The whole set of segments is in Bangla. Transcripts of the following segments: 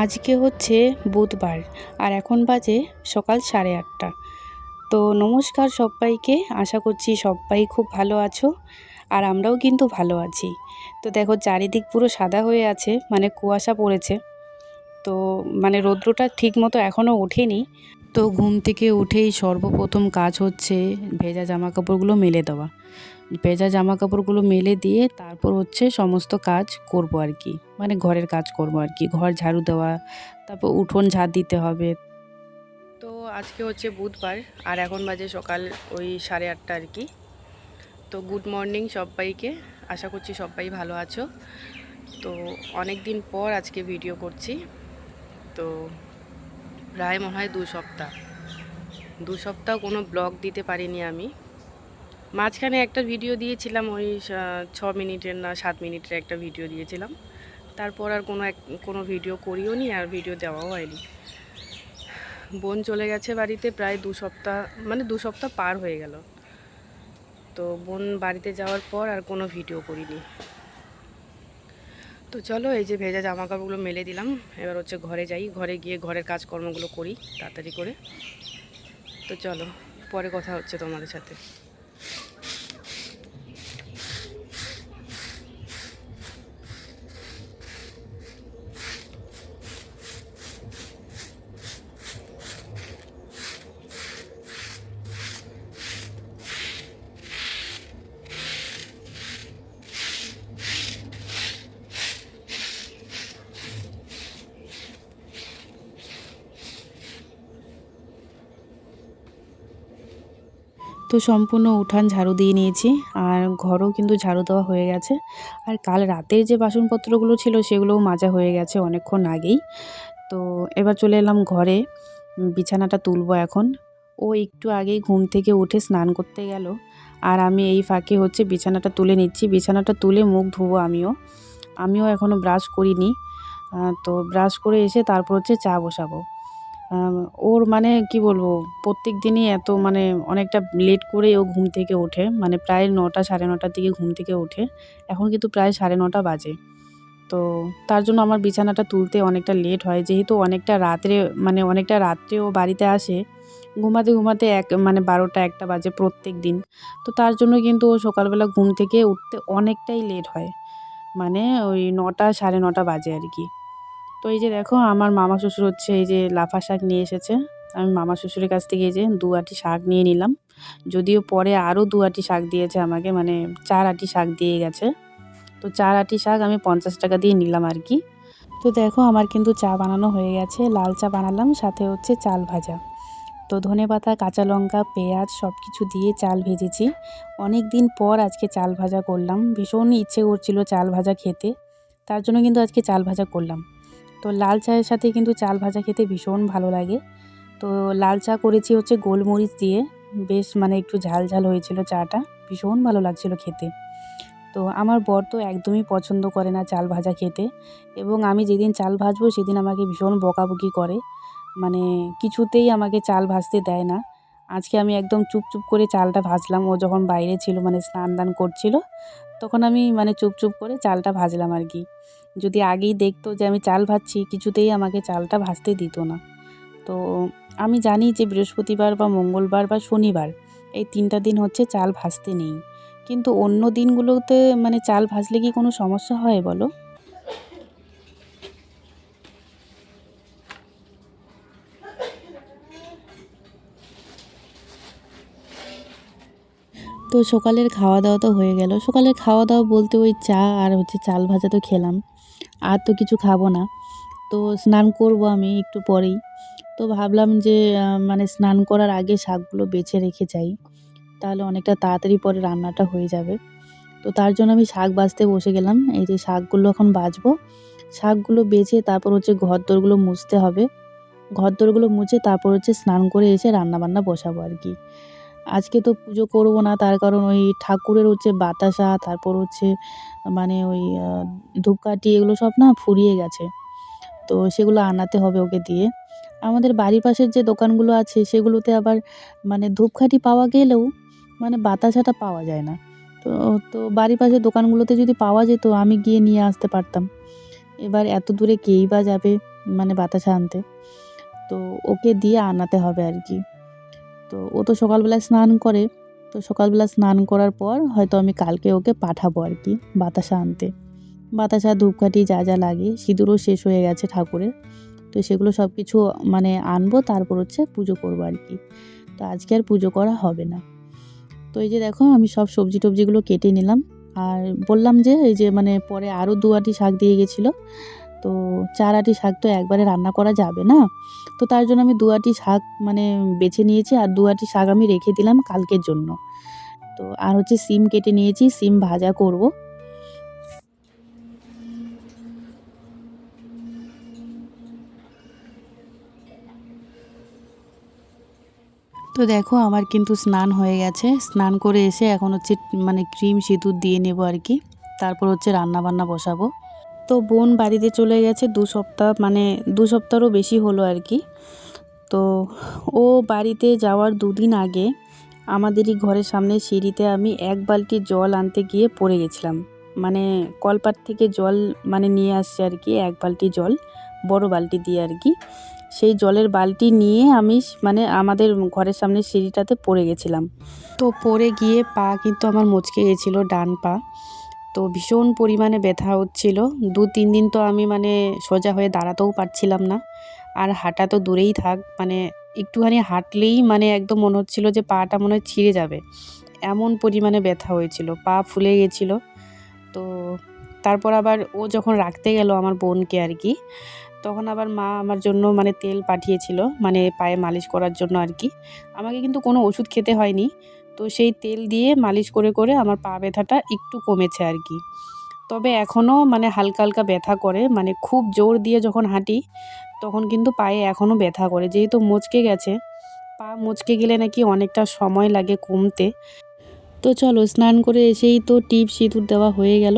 আজকে হচ্ছে বুধবার আর এখন বাজে সকাল 8:30। তো নমস্কার সবাইকে, আশা করছি সবাই খুব ভালো আছো আর আমরাও কিন্তু ভালো আছি। তো দেখো চারিদিক পুরো সাদা হয়ে আছে, মানে কুয়াশা পড়েছে। তো মানে রৌদ্রটা ঠিক মতো এখনও ওঠেনি। তো ঘুম থেকে উঠেই সর্বপ্রথম কাজ হচ্ছে ভেজা জামা কাপড়গুলো মেলে দেওয়া। ভেজা জামা কাপড়গুলো মেলে দিয়ে তারপর হচ্ছে সমস্ত কাজ করব আর কি, মানে ঘরের কাজ করব আর কি, ঘর ঝাড়ু দেওয়া, তারপর উঠোন ঝাড় দিতে হবে। তো আজকে হচ্ছে বুধবার আর এখন বাজে সকাল ওই 8:30 আর কি। তো গুড মর্নিং সবাইকে, আশা করছি সবাই ভালো আছো। তো অনেক দিন পর আজকে ভিডিও করছি। তো প্রায় মনে হয় 2 সপ্তাহ কোনো ব্লগ দিতে পারিনি আমি। মাঝখানে একটা ভিডিও দিয়েছিলাম, ওই 6 মিনিটের না 7 মিনিটের একটা ভিডিও দিয়েছিলাম। তারপর আর কোনো ভিডিও করিও নি, আর ভিডিও দেওয়াও হয়নি। বোন চলে গেছে বাড়িতে প্রায় 2 সপ্তাহ, মানে 2 সপ্তাহ পার হয়ে গেল। তো বোন বাড়িতে যাওয়ার পর আর কোনো ভিডিও করিনি। তো চলো, এই যে ভেজা জামা কাপড়গুলো মেলে দিলাম, এবার হচ্ছে ঘরে যাই, ঘরে গিয়ে ঘরের কাজকর্মগুলো করি তাড়াতাড়ি করে। তো চলো, পরে কথা হচ্ছে তোমাদের সাথে। তো সম্পূর্ণ উঠান ঝাড়ু দিয়ে নিয়েছি আর ঘরও কিন্তু ঝাড়ু দেওয়া হয়ে গেছে। আর কাল রাতের যে বাসনপত্রগুলো ছিল সেগুলোও মাজা হয়ে গেছে অনেকক্ষণ আগেই। তো এবার চলে এলাম ঘরে, বিছানাটা তুলবো এখন। ও একটু আগেই ঘুম থেকে উঠে স্নান করতে গেল আর আমি এই ফাঁকে হচ্ছে বিছানাটা তুলে নিচ্ছি। বিছানাটা তুলে মুখ ধুবো আমিও এখনও ব্রাশ করিনি। তো ব্রাশ করে এসে তারপর হচ্ছে চা বসাবো। ওর মানে কি বলবো, প্রত্যেক দিনই এত মানে অনেকটা লেট করে ও ঘুম থেকে ওঠে, মানে প্রায় 9টা 9:30টার দিকে ঘুম থেকে ওঠে। এখন কিন্তু প্রায় 9:30 বাজে। তো তার জন্য আমার বিছানাটা তুলতে অনেকটা লেট হয়, যেহেতু অনেকটা রাত্রে ও বাড়িতে আসে। ঘুমাতে ঘুমাতে মানে 12টা 1টা বাজে প্রত্যেক দিন। তো তার জন্য কিন্তু ও সকালবেলা ঘুম থেকে উঠতে অনেকটাই লেট হয়, মানে ওই 9টা 9:30 বাজে আর কি। তো এই যে দেখো, আমার মামা শ্বশুর হচ্ছে এই যে লাফা শাক নিয়ে এসেছে। আমি মামা শ্বশুরের কাছ থেকে এই যে 2 আঁটি শাক নিয়ে নিলাম। যদিও পরে আরও 2 আঁটি শাক দিয়েছে আমাকে, মানে 4 আঁটি শাক দিয়ে গেছে। তো 4 আঁটি শাক আমি 50 টাকা দিয়ে নিলাম আর কি। তো দেখো, আমার কিন্তু চা বানানো হয়ে গেছে, লাল চা বানালাম, সাথে হচ্ছে চাল ভাজা। তো ধনেপাতা, কাঁচা লঙ্কা, পেঁয়াজ সব কিছু দিয়ে চাল ভেজেছি। অনেক দিন পর আজকে চাল ভাজা করলাম, ভীষণ ইচ্ছে করছিল চাল ভাজা খেতে, তার জন্য কিন্তু আজকে চাল ভাজা করলাম। তো লাল চায়ের সাথে কিন্তু চাল ভাজা খেতে ভীষণ ভালো লাগে। তো লাল চা করেছি হচ্ছে গোলমরিচ দিয়ে, বেশ মানে একটু ঝাল ঝাল হয়েছিল চাটা, ভীষণ ভালো লাগছিল খেতে। তো আমার বর তো একদমই পছন্দ করে না চাল ভাজা খেতে, এবং আমি যেদিন চাল ভাজবো সেদিন আমাকে ভীষণ বকাবকি করে, মানে কিছুতেই আমাকে চাল ভাজতে দেয় না। আজকে আমি একদম চুপ করে চালটা ভাজলাম, ও যখন বাইরে ছিল মানে স্নান দান করছিল, তখন আমি মানে চুপ করে চালটা ভাজলাম আর কি। যদি আগেই দেখতো যে আমি চাল ভাজছি, কিছুতেই আমাকে চালটা ভাজতে দিত না। তো আমি জানি যে বৃহস্পতিবার বা মঙ্গলবার বা শনিবার এই 3টা দিন হচ্ছে চাল ভাজতে নেই, কিন্তু অন্য দিনগুলোতে মানে চাল ভাজলে কি কোনো সমস্যা হয় বলো? তো সকালের খাওয়া দাওয়া তো হয়ে গেল। সকালের খাওয়া দাওয়া বলতে ওই চা আর হচ্ছে চাল ভাজা তো খেলাম, আর তো কিছু খাবো না। তো স্নান করব আমি একটু পরেই। তো ভাবলাম যে মানে স্নান করার আগে শাকগুলো বেছে রেখে যাই, তাহলে অনেকটা তাড়াতাড়ি পরে রান্নাটা হয়ে যাবে। তো তার জন্য আমি শাক বাছতে বসে গেলাম। এই যে শাকগুলো এখন বাছবো। শাকগুলো বেছে তারপর হচ্ছে ঘরদোরগুলো মুছতে হবে। ঘরদোরগুলো মুছে তারপর হচ্ছে স্নান করে এসে রান্নাবান্না বসাবো আর কি। আজকে তো পুজো করব না, তার কারণ ওই ঠাকুরের হচ্ছে বাতাসা, তারপর হচ্ছে মানে ওই ধূপকাঠি এগুলো সব না ফুরিয়ে গেছে। তো সেগুলো আনাতে হবে ওকে দিয়ে। আমাদের বাড়ির পাশের যে দোকানগুলো আছে সেগুলোতে আবার মানে ধূপকাঠি পাওয়া গেলেও মানে বাতাসাটা পাওয়া যায় না। তো তো বাড়ির পাশের দোকানগুলোতে যদি পাওয়া যেত আমি গিয়ে নিয়ে আসতে পারতাম। এবার এত দূরে কেই বা যাবে? মানে বাতাসা আনতে। তো ওকে দিয়ে আনাতে হবে আর কি। তো ও তো সকালবেলায় স্নান করে, তো সকালবেলা স্নান করার পর হয়তো আমি কালকে ওকে পাঠাবো আর কি বাতাসা আনতে। বাতাসা, ধূপকাঠি যা যা লাগে, সিঁদুরও শেষ হয়ে গেছে ঠাকুরের। তো সেগুলো সব কিছু মানে আনবো, তারপর হচ্ছে পুজো করবো আর কি। তো আজকে আর পুজো করা হবে না। তো এই যে দেখো আমি সব সবজি টবজিগুলো কেটে নিলাম। আর বললাম যে এই যে মানে পরে আরও 2 আঁটি শাক দিয়ে গেছিলো। তো 4 আঁটি শাক তো একবারে রান্না করা যাবে না। তো তার জন্য আমি 2 আঁটি শাক মানে বেছে নিয়েছি, আর 2 আঁটি শাক আমি রেখে দিলাম কালকের জন্য। তো আর হচ্ছে সিম কেটে নিয়েছি, সিম ভাজা করব। তো দেখো আমার কিন্তু স্নান হয়ে গেছে। স্নান করে এসে এখন হচ্ছে মানে ক্রিম সিঁদুর দিয়ে নেব আর কি। তারপর হচ্ছে রান্না বান্না বসাবো। তো বোন বাড়িতে চলে গেছে 2 সপ্তাহ, মানে 2 সপ্তাহেরও বেশি হলো আর কি। তো ও বাড়িতে যাওয়ার 2 দিন আগে আমাদেরই ঘরের সামনে সিঁড়িতে আমি 1 বালতি জল আনতে গিয়ে পড়ে গেছিলাম। মানে কলপাট থেকে জল মানে নিয়ে আসছে আর কি, 1 বালতি জল, বড় বালতি দিয়ে আর কি। সেই জলের বালতি নিয়ে আমি মানে আমাদের ঘরের সামনে সিঁড়িটাতে পড়ে গেছিলাম। তো পড়ে গিয়ে পা কিন্তু আমার মচকে গেছিলো, ডান পা। তো ভীষণ পরিমাণে ব্যথা হচ্ছিল। 2-3 দিন তো আমি মানে সোজা হয়ে দাঁড়াতেও পারছিলাম না। আর হাঁটা তো দূরেই থাক, মানে একটুখানি হাঁটলেই মানে একদম মনে হচ্ছিল যে পাটা মনে হয় ছিঁড়ে যাবে, এমন পরিমাণে ব্যথা হয়েছিল, পা ফুলে গেছিলো। তো তারপর আবার ও যখন রাখতে গেল আমার বোনকে আর কি, তখন আবার মা আমার জন্য মানে তেল পাঠিয়েছিল, মানে পায়ে মালিশ করার জন্য আর কি। আমাকে কিন্তু কোনো ওষুধ খেতে হয়নি। তো সেই তেল দিয়ে মালিশ করে করে আমার পা ব্যথাটা একটু কমেছে আর কি। তবে এখনও মানে হালকা হালকা ব্যথা করে, মানে খুব জোর দিয়ে যখন হাঁটি তখন কিন্তু পায়ে এখনও ব্যথা করে, যেহেতু মচকে গেছে। পা মচকে গেলে নাকি অনেকটা সময় লাগে কমতে। তো চলো, স্নান করে এসেই তো টিপ সিঁদুর দেওয়া হয়ে গেল।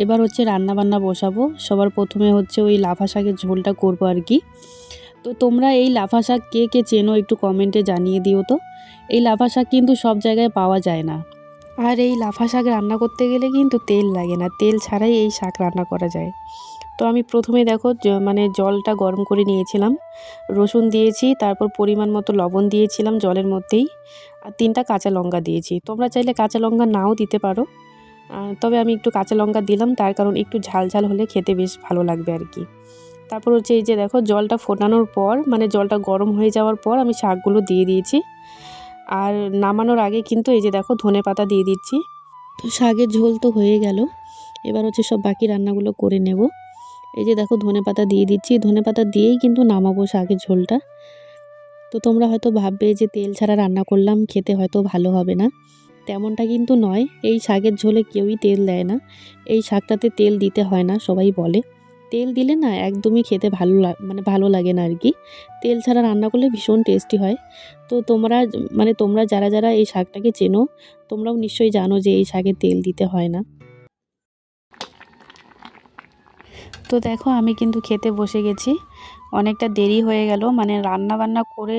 এবার হচ্ছে রান্না বান্না বসাবো। সবার প্রথমে হচ্ছে ওই লাফা শাকের ঝোলটা করবো আর কি। তো তোমরা এই লাফা শাক কে কে চেনো একটু কমেন্টে জানিয়ে দিও তো। এই লাফা শাক কিন্তু সব জায়গায় পাওয়া যায় না। আর এই লাফা শাক রান্না করতে গেলে কিন্তু তেল লাগে না, তেল ছাড়াই এই শাক রান্না করা যায়। তো আমি প্রথমে দেখো মানে জলটা গরম করে নিয়েছিলাম, রসুন দিয়েছি, তারপর পরিমাণ মতো লবণ দিয়েছিলাম জলের মধ্যেই, আর 3টা কাঁচা লঙ্কা দিয়েছি। তোমরা চাইলে কাঁচা লঙ্কা নাও দিতে পারো, তবে আমি একটু কাঁচা লঙ্কা দিলাম, তার কারণ একটু ঝাল ঝাল হলে খেতে বেশ ভালো লাগবে আর কি। তারপর হচ্ছে এই যে দেখো জলটা ফোটানোর পর, মানে জলটা গরম হয়ে যাওয়ার পর আমি শাকগুলো দিয়ে দিয়েছি। আর নামানোর আগে কিন্তু এই যে দেখো ধনেপাতা দিয়ে দিচ্ছি। তো শাকের ঝোল তো হয়ে গেল। এবার হচ্ছে সব বাকি রান্নাগুলো করে নেব। এই যে দেখো ধনেপাতা দিয়ে দিচ্ছি, ধনেপাতা দিয়েই কিন্তু নামাবো শাকের ঝোলটা। তো তোমরা হয়তো ভাববে যে তেল ছাড়া রান্না করলাম, খেতে হয়তো ভালো হবে না। তেমনটা কিন্তু নয়, এই শাকের ঝোলে কেউই তেল দেয় না। এই শাকটাতে তেল দিতে হয় না, সবাই বলে। তেল দিলে না একদমই খেতে মানে ভালো লাগে না আর কি। তেল ছাড়া রান্না করলে ভীষণ টেস্টি হয়। তো তোমরা মানে তোমরা যারা যারা এই শাকটাকে চেনো, তোমরাও নিশ্চয়ই জানো যে এই শাকে তেল দিতে হয় না। তো দেখো আমি কিন্তু খেতে বসে গেছি। অনেকটা দেরি হয়ে গেল, মানে রান্না বান্না করে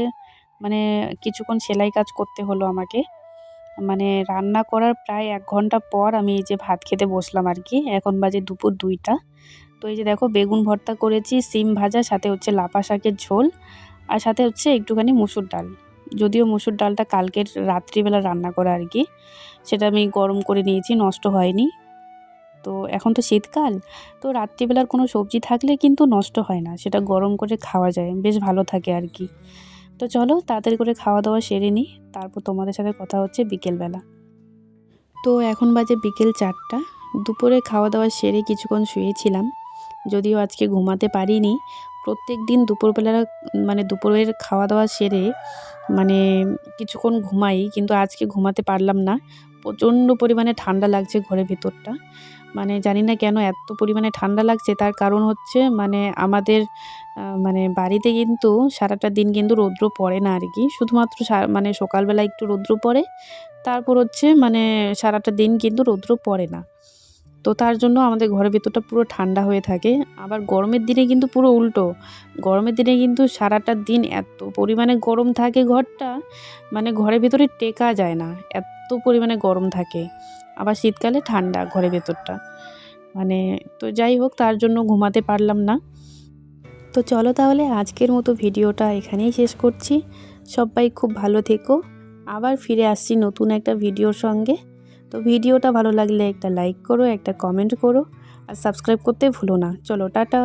মানে কিছুক্ষণ সেলাই কাজ করতে হলো আমাকে। মানে রান্না করার প্রায় 1 ঘন্টা পর আমি এই যে ভাত খেতে বসলাম আর কি। এখন বাজে দুপুর 2টা। তো এই যে দেখো বেগুন ভর্তা করেছি, সিম ভাজা, সাথে হচ্ছে লাফা শাকের ঝোল, আর সাথে হচ্ছে একটুখানি মুসুর ডাল। যদিও মুসুর ডালটা কালকের রাত্রিবেলা রান্না করা আর কি, সেটা আমি গরম করে নিয়েছি, নষ্ট হয়নি। তো এখন তো শীতকাল, তো রাত্রিবেলার কোনো সবজি থাকলে কিন্তু নষ্ট হয় না, সেটা গরম করে খাওয়া যায়, বেশ ভালো থাকে আর কি। তো চলো তাড়াতাড়ি করে খাওয়া দাওয়া সেরে নিই, তারপর তোমাদের সাথে কথা হচ্ছে বিকেলবেলা। তো এখন বাজে বিকেল 4টা। দুপুরে খাওয়া দাওয়া সেরে কিছুক্ষণ শুয়েছিলাম, যদিও আজকে ঘুমাতে পারিনি। প্রত্যেক দিন দুপুরবেলা মানে দুপুরের খাওয়া দাওয়া সেরে মানে কিছুক্ষণ ঘুমাই, কিন্তু আজকে ঘুমাতে পারলাম না। প্রচণ্ড পরিমাণে ঠান্ডা লাগছে ঘরের ভেতরটা। মানে জানি না কেন এত পরিমাণে ঠান্ডা লাগছে, তার কারণ হচ্ছে মানে আমাদের মানে বাড়িতে কিন্তু সারাটা দিন কিন্তু রৌদ্র পড়ে না আর কি। শুধুমাত্র মানে সকালবেলা একটু রৌদ্র পড়ে, তারপর হচ্ছে মানে সারাটা দিন কিন্তু রৌদ্র পড়ে না। তো তার জন্য আমাদের ঘরের ভেতরটা পুরো ঠান্ডা হয়ে থাকে। আবার গরমের দিনে কিন্তু পুরো উল্টো। গরমের দিনে কিন্তু সারাটা দিন এত পরিমাণে গরম থাকে ঘরটা, মানে ঘরের ভেতরে টেকা যায় না, এত পরিমাণে গরম থাকে। আবার শীতকালে ঠান্ডা ঘরের ভেতরটা। মানে তো যাই হোক, তার জন্য ঘুমাতে পারলাম না। তো চলো তাহলে আজকের মতো ভিডিওটা এখানেই শেষ করছি। সবাই খুব ভালো থেকো, আবার ফিরে আসছি নতুন একটা ভিডিওর সঙ্গে। তো ভিডিওটা ভালো লাগলে একটা লাইক করো, একটা কমেন্ট করো আর সাবস্ক্রাইব করতে ভুলো না। চলো টাটা।